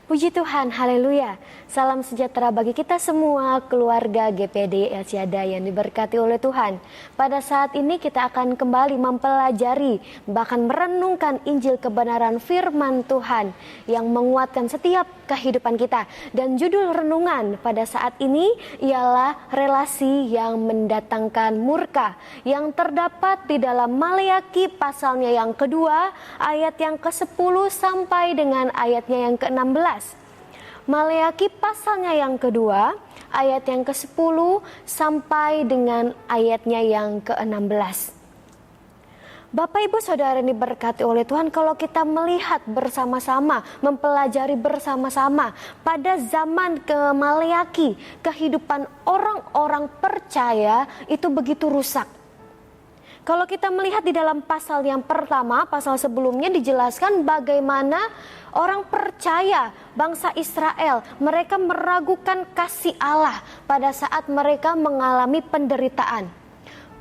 Puji Tuhan, haleluya. Salam sejahtera bagi kita semua, keluarga GPD El Shaddai yang diberkati oleh Tuhan. Pada saat ini kita akan kembali mempelajari, bahkan merenungkan Injil kebenaran firman Tuhan yang menguatkan setiap kehidupan kita. Dan judul renungan pada saat ini ialah relasi yang mendatangkan murka, yang terdapat di dalam Maleakhi pasalnya yang kedua, ayat yang ke-10 sampai dengan ayatnya yang ke-16. Maleakhi pasalnya yang kedua, ayat yang ke-10 sampai dengan ayatnya yang ke-16. Bapak Ibu Saudara yang diberkati oleh Tuhan, kalau kita melihat bersama-sama, mempelajari bersama-sama pada zaman ke Maleakhi, kehidupan orang-orang percaya itu begitu rusak. Kalau kita melihat di dalam pasal yang pertama, pasal sebelumnya dijelaskan bagaimana orang percaya bangsa Israel, mereka meragukan kasih Allah pada saat mereka mengalami penderitaan.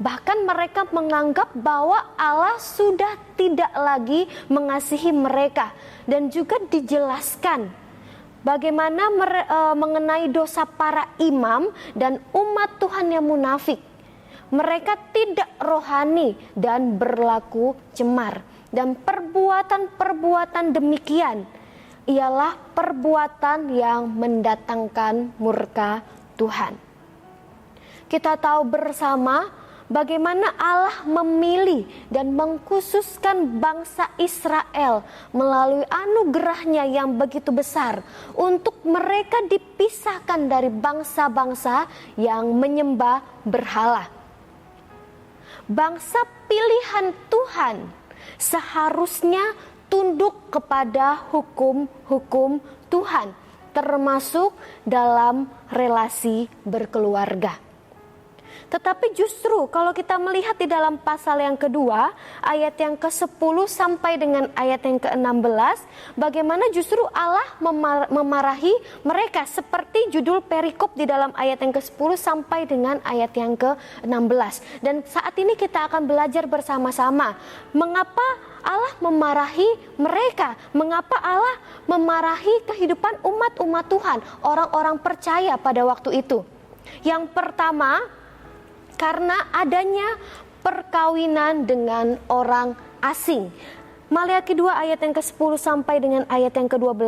Bahkan mereka menganggap bahwa Allah sudah tidak lagi mengasihi mereka. Dan juga dijelaskan bagaimana mengenai dosa para imam dan umat Tuhan yang munafik. Mereka tidak rohani dan berlaku cemar. Dan perbuatan-perbuatan demikian ialah perbuatan yang mendatangkan murka Tuhan. Kita tahu bersama bagaimana Allah memilih dan mengkhususkan bangsa Israel melalui anugerahnya yang begitu besar untuk mereka dipisahkan dari bangsa-bangsa yang menyembah berhala. Bangsa pilihan Tuhan seharusnya tunduk kepada hukum-hukum Tuhan, termasuk dalam relasi berkeluarga. Tetapi justru kalau kita melihat di dalam pasal yang kedua, ayat yang ke-10 sampai dengan ayat yang ke-16, bagaimana justru Allah memarahi mereka seperti judul perikop di dalam ayat yang ke-10 sampai dengan ayat yang ke-16. Dan saat ini kita akan belajar bersama-sama mengapa Allah memarahi mereka, mengapa Allah memarahi kehidupan umat-umat Tuhan, orang-orang percaya pada waktu itu. Yang pertama, karena adanya perkawinan dengan orang asing. Maleakhi 2 ayat yang ke-10 sampai dengan ayat yang ke-12,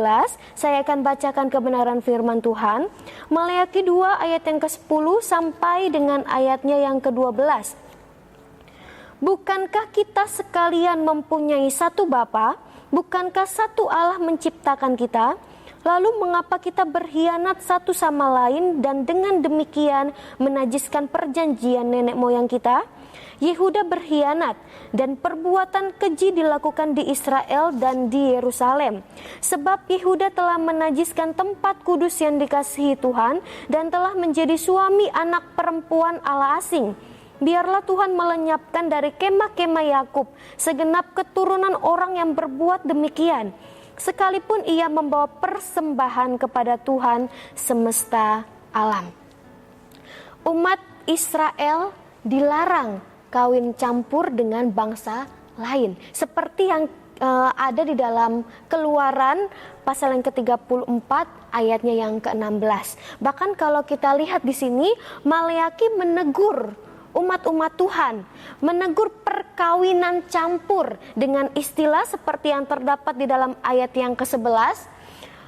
saya akan bacakan kebenaran firman Tuhan. Maleakhi 2 ayat yang ke-10 sampai dengan ayatnya yang ke-12. Bukankah kita sekalian mempunyai satu Bapa? Bukankah satu Allah menciptakan kita? Lalu mengapa kita berkhianat satu sama lain dan dengan demikian menajiskan perjanjian nenek moyang kita? Yehuda berkhianat dan perbuatan keji dilakukan di Israel dan di Yerusalem. Sebab Yehuda telah menajiskan tempat kudus yang dikasihi Tuhan dan telah menjadi suami anak perempuan Allah asing. Biarlah Tuhan melenyapkan dari kemah-kemah Yakub segenap keturunan orang yang berbuat demikian, sekalipun ia membawa persembahan kepada Tuhan semesta alam. Umat Israel dilarang kawin campur dengan bangsa lain, seperti yang ada di dalam Keluaran pasal yang ke-34 ayatnya yang ke-16. Bahkan kalau kita lihat di sini, Maleakhi menegur umat-umat Tuhan, menegur perkawinan campur dengan istilah seperti yang terdapat di dalam ayat yang ke-11,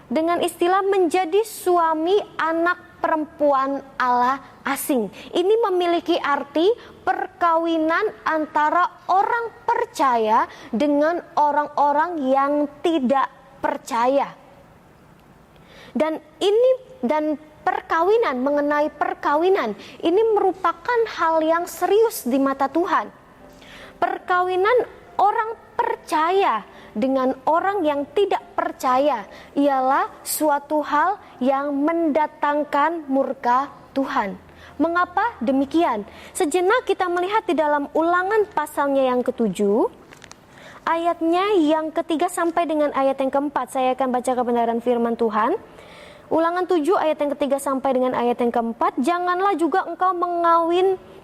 dengan istilah menjadi suami anak perempuan Allah asing. Ini memiliki arti perkawinan antara orang percaya dengan orang-orang yang tidak percaya. Dan mengenai perkawinan ini merupakan hal yang serius di mata Tuhan. Perkawinan orang percaya dengan orang yang tidak percaya ialah suatu hal yang mendatangkan murka Tuhan. Mengapa demikian? Sejenak kita melihat di dalam Ulangan pasalnya yang ke-7, ayatnya yang ke-3 sampai dengan ayat yang ke-4. Saya akan baca kebenaran firman Tuhan. Ulangan 7 ayat yang ke-3 sampai dengan ayat yang ke-4. Janganlah juga engkau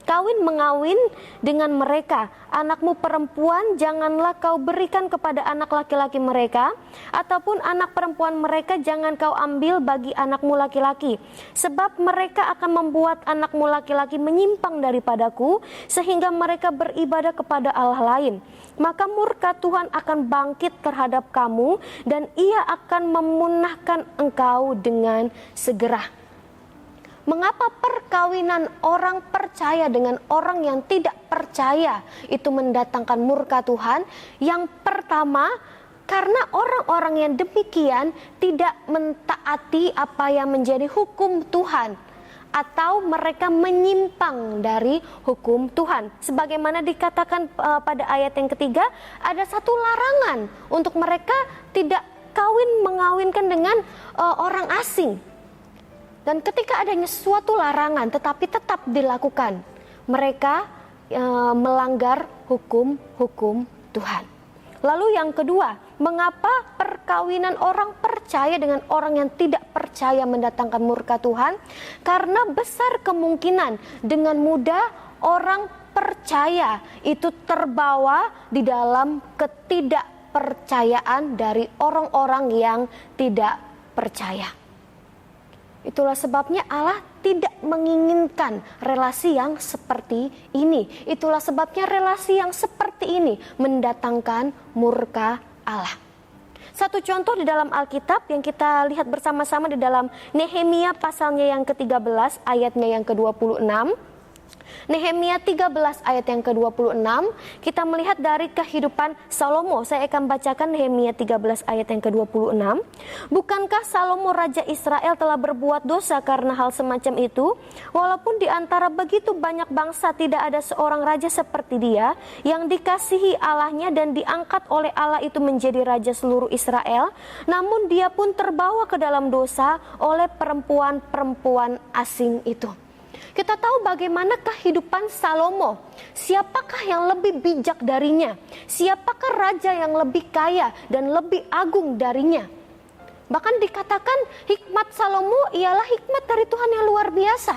kawin mengawin dengan mereka. Anakmu perempuan janganlah kau berikan kepada anak laki-laki mereka, ataupun anak perempuan mereka jangan kau ambil bagi anakmu laki-laki. Sebab mereka akan membuat anakmu laki-laki menyimpang daripadaku, sehingga mereka beribadah kepada Allah lain. Maka murka Tuhan akan bangkit terhadap kamu, dan ia akan memunahkan engkau dengan segera. Mengapa perkawinan orang percaya dengan orang yang tidak percaya itu mendatangkan murka Tuhan? Yang pertama, karena orang-orang yang demikian tidak mentaati apa yang menjadi hukum Tuhan, atau mereka menyimpang dari hukum Tuhan. Sebagaimana dikatakan pada ayat yang ketiga, ada satu larangan untuk mereka tidak mengawinkan dengan orang asing. Dan ketika adanya suatu larangan tetapi tetap dilakukan, mereka melanggar hukum-hukum Tuhan. Lalu yang kedua, mengapa perkawinan orang percaya dengan orang yang tidak percaya mendatangkan murka Tuhan? Karena besar kemungkinan dengan mudah orang percaya itu terbawa di dalam ketidakpercayaan dari orang-orang yang tidak percaya. Itulah sebabnya Allah tidak menginginkan relasi yang seperti ini. Itulah sebabnya relasi yang seperti ini mendatangkan murka Allah. Satu contoh di dalam Alkitab yang kita lihat bersama-sama di dalam Nehemia pasalnya yang ke-13 ayatnya yang ke-26. Nehemia 13 ayat yang ke-26, kita melihat dari kehidupan Salomo. Saya akan bacakan Nehemia 13 ayat yang ke-26. Bukankah Salomo Raja Israel telah berbuat dosa karena hal semacam itu? Walaupun di antara begitu banyak bangsa tidak ada seorang raja seperti dia, yang dikasihi Allahnya dan diangkat oleh Allah itu menjadi raja seluruh Israel. Namun dia pun terbawa ke dalam dosa oleh perempuan-perempuan asing itu. Kita tahu bagaimana kehidupan Salomo. Siapakah yang lebih bijak darinya? Siapakah raja yang lebih kaya dan lebih agung darinya? Bahkan dikatakan hikmat Salomo ialah hikmat dari Tuhan yang luar biasa.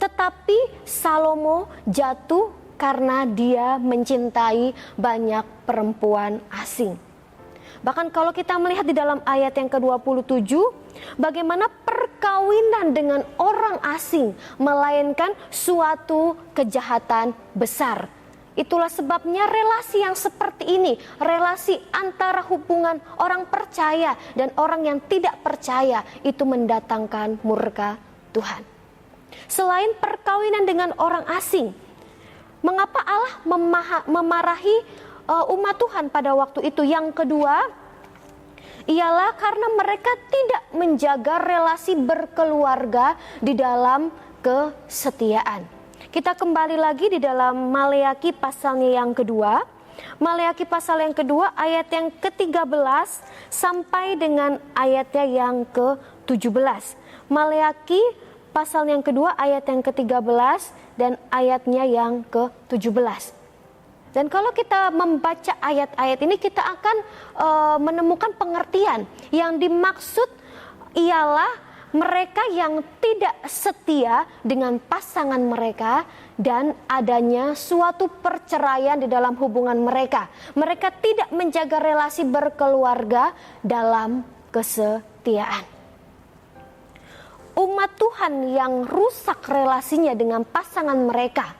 Tetapi Salomo jatuh karena dia mencintai banyak perempuan asing. Bahkan kalau kita melihat di dalam ayat yang ke-27, bagaimana perkawinan dengan orang asing melainkan suatu kejahatan besar. Itulah sebabnya relasi yang seperti ini, relasi antara hubungan orang percaya dan orang yang tidak percaya, itu mendatangkan murka Tuhan. Selain perkawinan dengan orang asing, mengapa Allah memarahi umat Tuhan pada waktu itu? Yang kedua ialah karena mereka tidak menjaga relasi berkeluarga di dalam kesetiaan. Kita kembali lagi di dalam Maleaki pasalnya yang kedua. Maleaki pasal yang kedua ayat yang ke-13 sampai dengan ayatnya yang ke-17. Maleaki pasal yang kedua ayat yang ke-13 dan ayatnya yang ke-17. Dan kalau kita membaca ayat-ayat ini, kita akan menemukan pengertian yang dimaksud ialah mereka yang tidak setia dengan pasangan mereka dan adanya suatu perceraian di dalam hubungan mereka. Mereka tidak menjaga relasi berkeluarga dalam kesetiaan. Umat Tuhan yang rusak relasinya dengan pasangan mereka,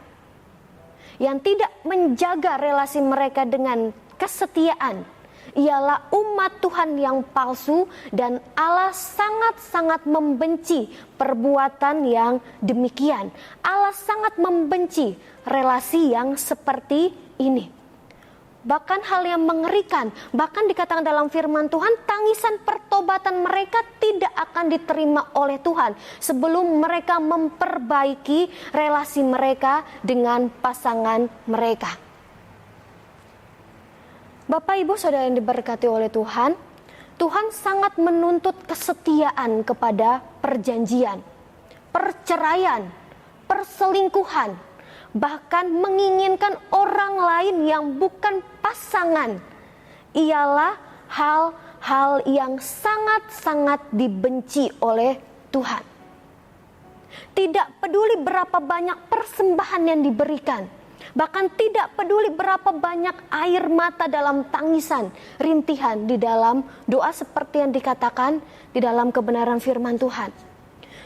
yang tidak menjaga relasi mereka dengan kesetiaan, ialah umat Tuhan yang palsu, dan Allah sangat-sangat membenci perbuatan yang demikian. Allah sangat membenci relasi yang seperti ini. Bahkan hal yang mengerikan, bahkan dikatakan dalam firman Tuhan, tangisan pertobatan mereka tidak akan diterima oleh Tuhan sebelum mereka memperbaiki relasi mereka dengan pasangan mereka. Bapak, Ibu, Saudara yang diberkati oleh Tuhan, Tuhan sangat menuntut kesetiaan kepada perjanjian, perceraian, perselingkuhan, bahkan menginginkan orang lain yang bukan pasangan, ialah hal-hal yang sangat-sangat dibenci oleh Tuhan. Tidak peduli berapa banyak persembahan yang diberikan. Bahkan tidak peduli berapa banyak air mata dalam tangisan, rintihan di dalam doa seperti yang dikatakan di dalam kebenaran firman Tuhan.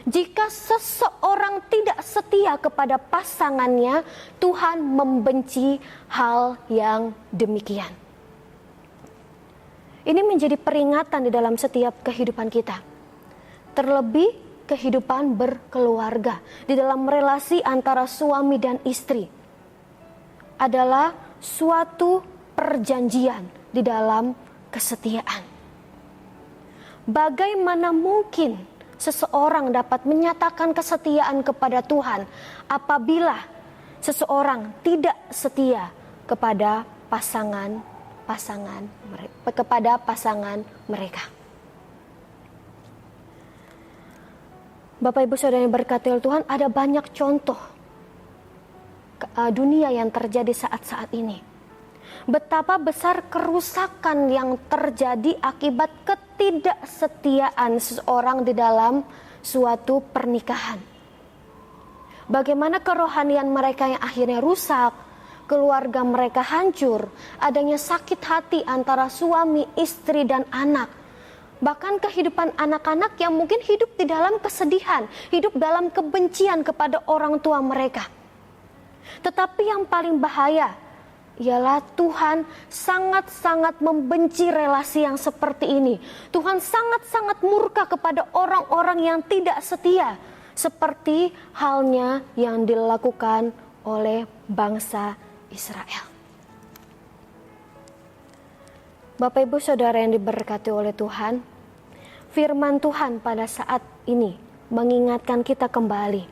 Jika seseorang tidak setia kepada pasangannya, Tuhan membenci hal yang demikian. Ini menjadi peringatan di dalam setiap kehidupan kita. Terlebih kehidupan berkeluarga, di dalam relasi antara suami dan istri, adalah suatu perjanjian di dalam kesetiaan. Bagaimana mungkin seseorang dapat menyatakan kesetiaan kepada Tuhan apabila seseorang tidak setia kepada pasangan mereka? Bapak Ibu Saudara yang berkati oleh Tuhan, ada banyak contoh dunia yang terjadi saat-saat ini. Betapa besar kerusakan yang terjadi akibat ketidaksetiaan seseorang di dalam suatu pernikahan. Bagaimana kerohanian mereka yang akhirnya rusak, keluarga mereka hancur, adanya sakit hati antara suami, istri, dan anak. Bahkan kehidupan anak-anak yang mungkin hidup di dalam kesedihan, hidup dalam kebencian kepada orang tua mereka. Tetapi yang paling bahaya ialah Tuhan sangat-sangat membenci relasi yang seperti ini. Tuhan sangat-sangat murka kepada orang-orang yang tidak setia, seperti halnya yang dilakukan oleh bangsa Israel. Bapak Ibu Saudara yang diberkati oleh Tuhan, firman Tuhan pada saat ini mengingatkan kita kembali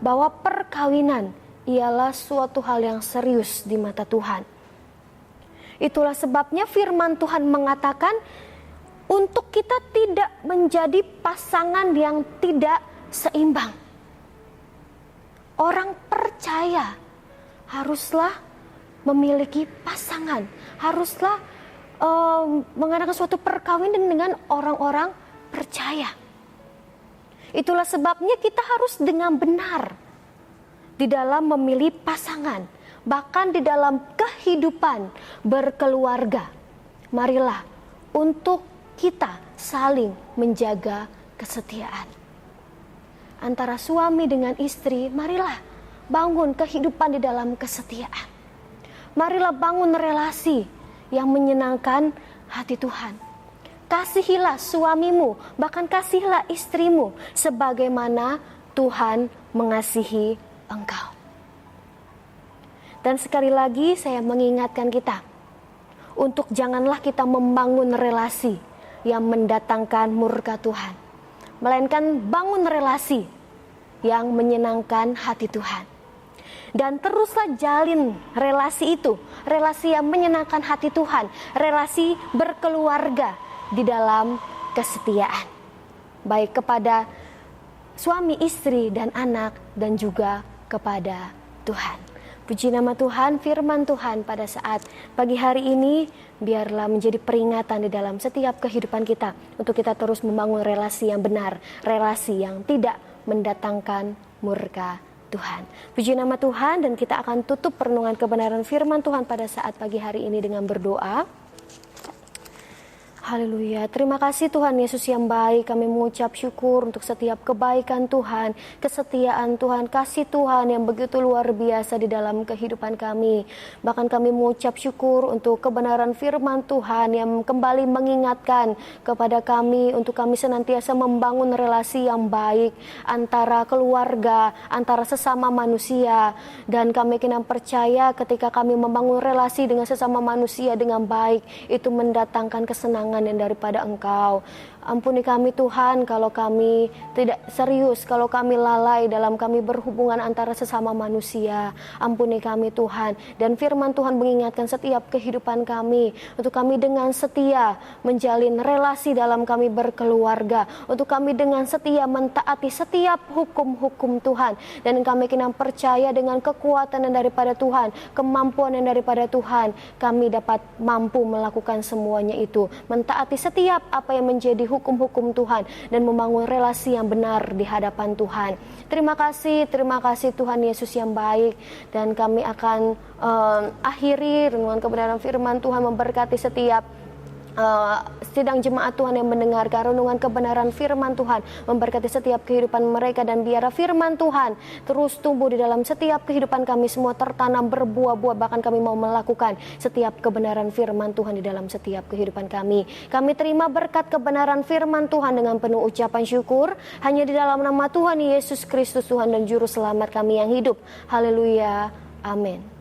bahwa perkawinan ialah suatu hal yang serius di mata Tuhan. Itulah sebabnya firman Tuhan mengatakan untuk kita tidak menjadi pasangan yang tidak seimbang. Orang percaya haruslah memiliki pasangan, haruslah mengadakan suatu perkawinan dengan orang-orang percaya. Itulah sebabnya kita harus dengan benar di dalam memilih pasangan, bahkan di dalam kehidupan berkeluarga. Marilah untuk kita saling menjaga kesetiaan. Antara suami dengan istri, marilah bangun kehidupan di dalam kesetiaan. Marilah bangun relasi yang menyenangkan hati Tuhan. Kasihilah suamimu, bahkan kasihilah istrimu sebagaimana Tuhan mengasihi engkau. Dan sekali lagi saya mengingatkan kita untuk janganlah kita membangun relasi yang mendatangkan murka Tuhan, melainkan bangun relasi yang menyenangkan hati Tuhan. Dan teruslah jalin relasi itu, relasi yang menyenangkan hati Tuhan, relasi berkeluarga di dalam kesetiaan, baik kepada suami, istri, dan anak, dan juga kepada Tuhan. Puji nama Tuhan, firman Tuhan pada saat pagi hari ini biarlah menjadi peringatan di dalam setiap kehidupan kita untuk kita terus membangun relasi yang benar, relasi yang tidak mendatangkan murka Tuhan. Puji nama Tuhan, dan kita akan tutup perenungan kebenaran firman Tuhan pada saat pagi hari ini dengan berdoa. Haleluya, terima kasih Tuhan Yesus yang baik. Kami mengucap syukur untuk setiap kebaikan Tuhan, kesetiaan Tuhan, kasih Tuhan yang begitu luar biasa di dalam kehidupan kami. Bahkan kami mengucap syukur untuk kebenaran firman Tuhan yang kembali mengingatkan kepada kami untuk kami senantiasa membangun relasi yang baik antara keluarga, antara sesama manusia. Dan kami kini percaya ketika kami membangun relasi dengan sesama manusia dengan baik, itu mendatangkan kesenangan yang daripada Engkau. Ampuni kami Tuhan kalau kami tidak serius, kalau kami lalai dalam kami berhubungan antara sesama manusia. Ampuni kami Tuhan. Dan firman Tuhan mengingatkan setiap kehidupan kami untuk kami dengan setia menjalin relasi dalam kami berkeluarga, untuk kami dengan setia mentaati setiap hukum-hukum Tuhan. Dan kami kini percaya dengan kekuatan yang daripada Tuhan, kemampuan yang daripada Tuhan, kami dapat mampu melakukan semuanya itu, mentaati setiap apa yang menjadi hukum-hukum Tuhan dan membangun relasi yang benar di hadapan Tuhan. Terima kasih Tuhan Yesus yang baik, dan kami akan akhiri renungan kebenaran firman Tuhan, memberkati setiap sidang jemaat Tuhan yang mendengarkan renungan kebenaran firman Tuhan, memberkati setiap kehidupan mereka, dan biarlah firman Tuhan terus tumbuh di dalam setiap kehidupan kami semua, tertanam berbuah-buah, bahkan kami mau melakukan setiap kebenaran firman Tuhan di dalam setiap kehidupan kami. Kami terima berkat kebenaran firman Tuhan dengan penuh ucapan syukur, hanya di dalam nama Tuhan Yesus Kristus, Tuhan dan Juru Selamat kami yang hidup. Haleluya, amin.